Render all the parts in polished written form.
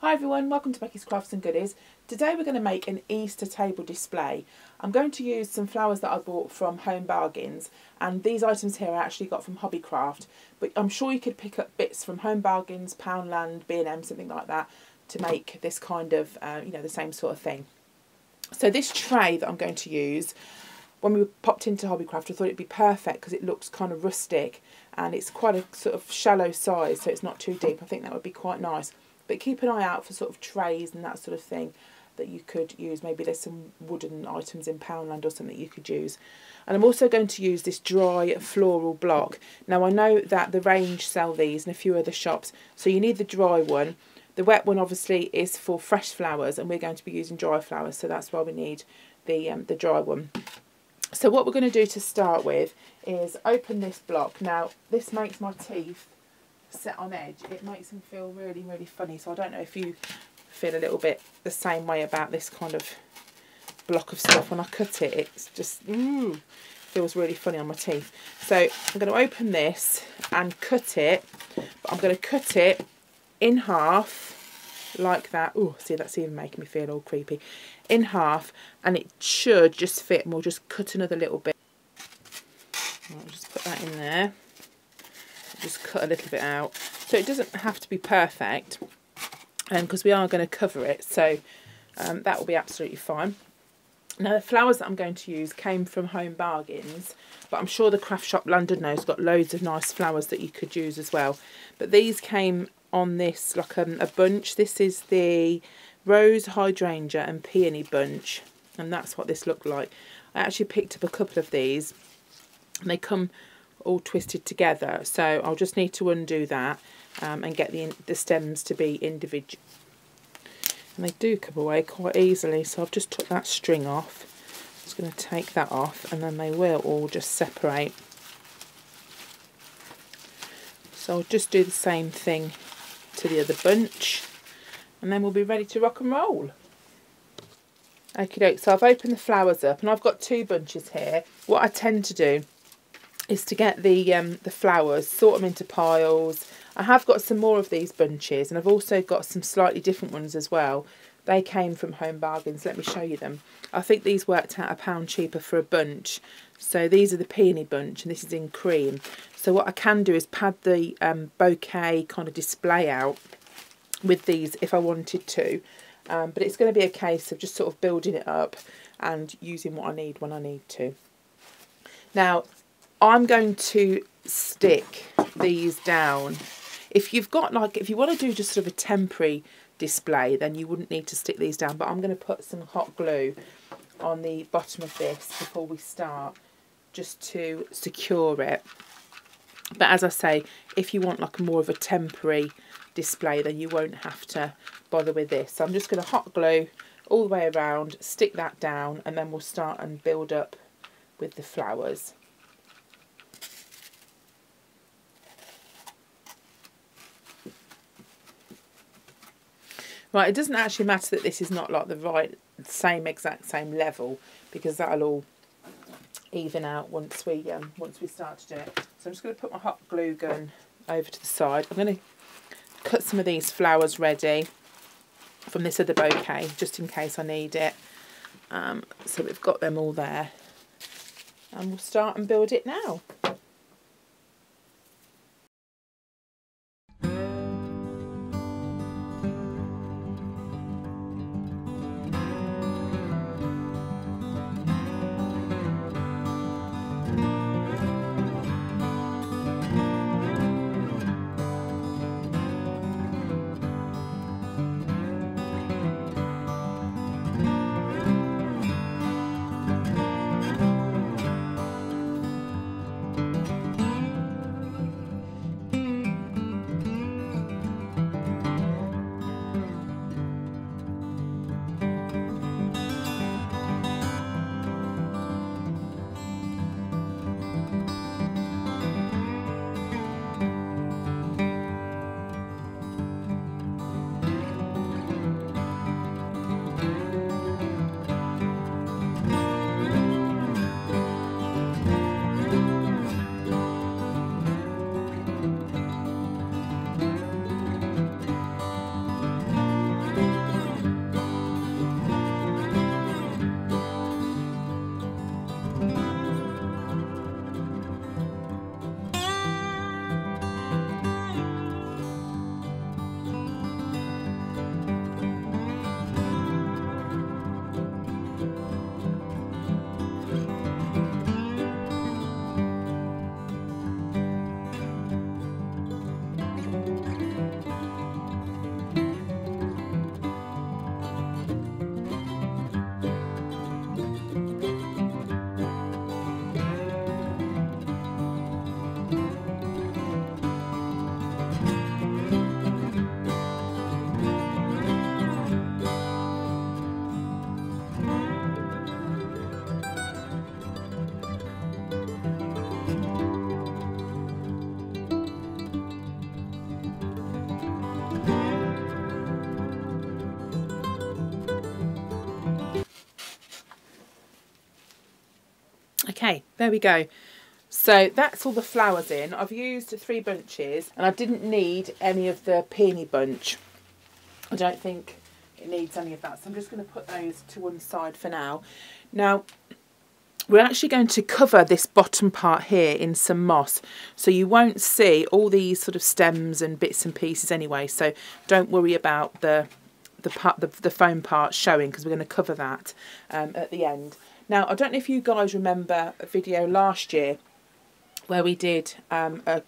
Hi everyone, welcome to Becky's Crafts and Goodies. Today we're going to make an Easter table display. I'm going to use some flowers that I bought from Home Bargains, and these items here I actually got from Hobbycraft, but I'm sure you could pick up bits from Home Bargains, Poundland, B&M, something like that, to make this kind of, the same sort of thing. So this tray that I'm going to use, when we popped into Hobbycraft, I thought it'd be perfect because it looks kind of rustic and it's quite a sort of shallow size, so it's not too deep. I think that would be quite nice. But keep an eye out for sort of trays and that sort of thing that you could use. Maybe there's some wooden items in Poundland or something you could use. And I'm also going to use this dry floral block. Now I know that the Range sell these and a few other shops, so you need the dry one. The wet one obviously is for fresh flowers, and we're going to be using dry flowers, so that's why we need the dry one. So what we're going to do to start with is open this block. Now this makes my teeth set on edge. It makes them feel really, really funny, so I don't know if you feel a little bit the same way about this kind of block of stuff. When I cut it, it's just feels really funny on my teeth. So I'm going to open this and cut it, but I'm going to cut it in half like that. Oh, see, that's even making me feel all creepy. In half, and it should just fit, and we'll just cut another little bit. I'll just put that in there. Just cut a little bit out, so it doesn't have to be perfect, because we are going to cover it, so that will be absolutely fine. Now the flowers that I'm going to use came from Home Bargains, but I'm sure the craft shop London has got loads of nice flowers that you could use as well. But these came on this like a bunch. This is the rose, hydrangea and peony bunch, and that's what this looked like. I actually picked up a couple of these, and they come all twisted together, so I'll just need to undo that and get the stems to be individual, and they do come away quite easily, so I've just took that string off. Just going to take that off, and then they will all just separate. So I'll just do the same thing to the other bunch, and then we'll be ready to rock and roll. Okie doke, so I've opened the flowers up, and I've got two bunches here. What I tend to do is to get the flowers, sort them into piles. I have got some more of these bunches, and I've also got some slightly different ones as well. They came from Home Bargains. Let me show you them. I think these worked out £1 cheaper for a bunch. So these are the peony bunch, and this is in cream. So what I can do is pad the bouquet kind of display out with these if I wanted to. But it's going to be a case of just sort of building it up and using what I need when I need to. Now, I'm going to stick these down. If you've got if you want to do just sort of a temporary display, then you wouldn't need to stick these down, but I'm going to put some hot glue on the bottom of this before we start, just to secure it. But as I say, if you want like more of a temporary display, then you won't have to bother with this. So I'm just going to hot glue all the way around, stick that down, and then we'll start and build up with the flowers. Right, it doesn't actually matter that this is not like the exact same level, because that'll all even out once we start to do it. So I'm just going to put my hot glue gun over to the side. I'm going to cut some of these flowers ready from this other bouquet, just in case I need it. So we've got them all there, and we'll start and build it now. There we go. So that's all the flowers in. I've used 3 bunches and I didn't need any of the peony bunch. I don't think it needs any of that. So I'm just going to put those to one side for now. Now, we're actually going to cover this bottom part here in some moss. So you won't see all these sort of stems and bits and pieces anyway. So don't worry about the foam part showing, because we're going to cover that at the end. Now, I don't know if you guys remember a video last year where we did a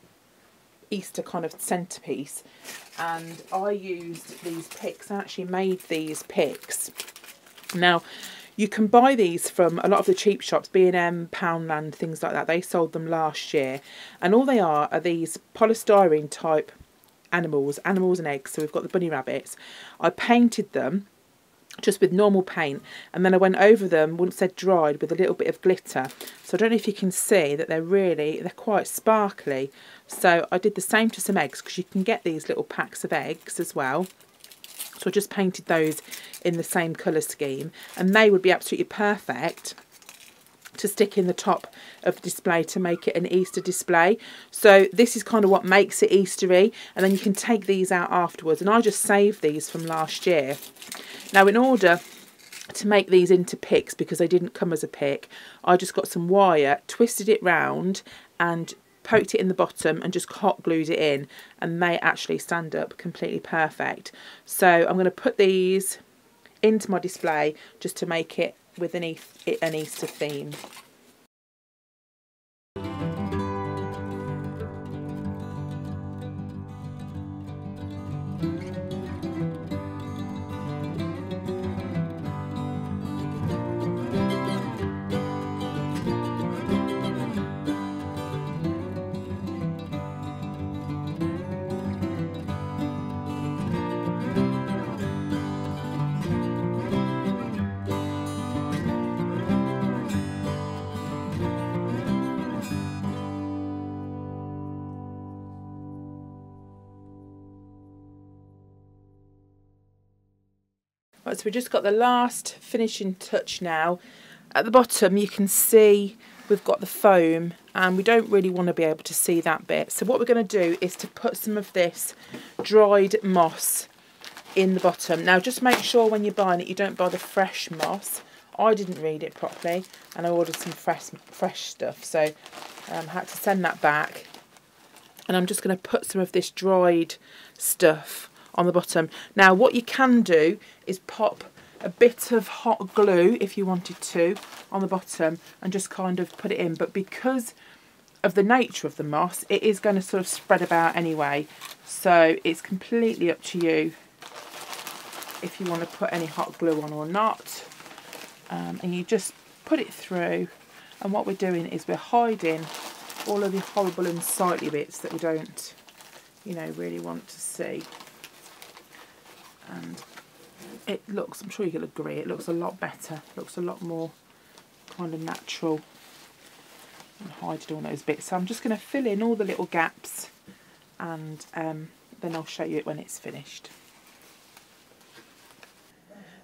Easter kind of centrepiece, and I used these picks. I actually made these picks. Now, you can buy these from a lot of the cheap shops, B&M, Poundland, things like that. They sold them last year, and all they are these polystyrene type animals and eggs. So we've got the bunny rabbits. I painted them just with normal paint, and then I went over them once they'd dried with a little bit of glitter. So I don't know if you can see that they're quite sparkly. So I did the same to some eggs, because you can get these little packs of eggs as well. So I just painted those in the same colour scheme, and they would be absolutely perfect to stick in the top of the display to make it an Easter display. So this is kind of what makes it Eastery, and then you can take these out afterwards. And I just saved these from last year. Now, in order to make these into picks, because they didn't come as a pick, I just got some wire, twisted it round and poked it in the bottom and just hot glued it in, and they actually stand up completely perfect. So I'm going to put these into my display just to make it with an Easter theme. Right, so we've just got the last finishing touch now. At the bottom you can see we've got the foam, and we don't really want to be able to see that bit. So what we're going to do is to put some of this dried moss in the bottom. Now, just make sure when you're buying it you don't buy the fresh moss. I didn't read it properly and I ordered some fresh stuff, so I had to send that back. And I'm just going to put some of this dried stuff on the bottom. Now, what you can do is pop a bit of hot glue, if you wanted to, on the bottom and just kind of put it in. But because of the nature of the moss, it is going to sort of spread about anyway. So it's completely up to you if you want to put any hot glue on or not. And you just put it through. And what we're doing is we're hiding all of the horrible unsightly bits that we don't, you know, really want to see. And it looks, I'm sure you can agree, it looks a lot better. It looks a lot more kind of natural. And hiding all those bits. So I'm just going to fill in all the little gaps, and then I'll show you it when it's finished.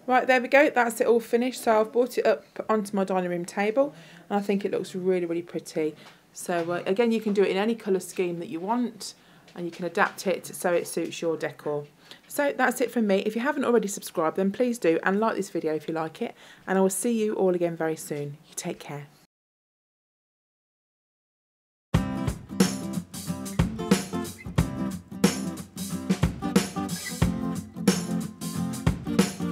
Right, there we go, that's it all finished. So I've brought it up onto my dining room table, and I think it looks really, really pretty. So again, you can do it in any colour scheme that you want, and you can adapt it so it suits your decor. So that's it from me. If you haven't already subscribed, then please do, and like this video if you like it, and I will see you all again very soon. You take care.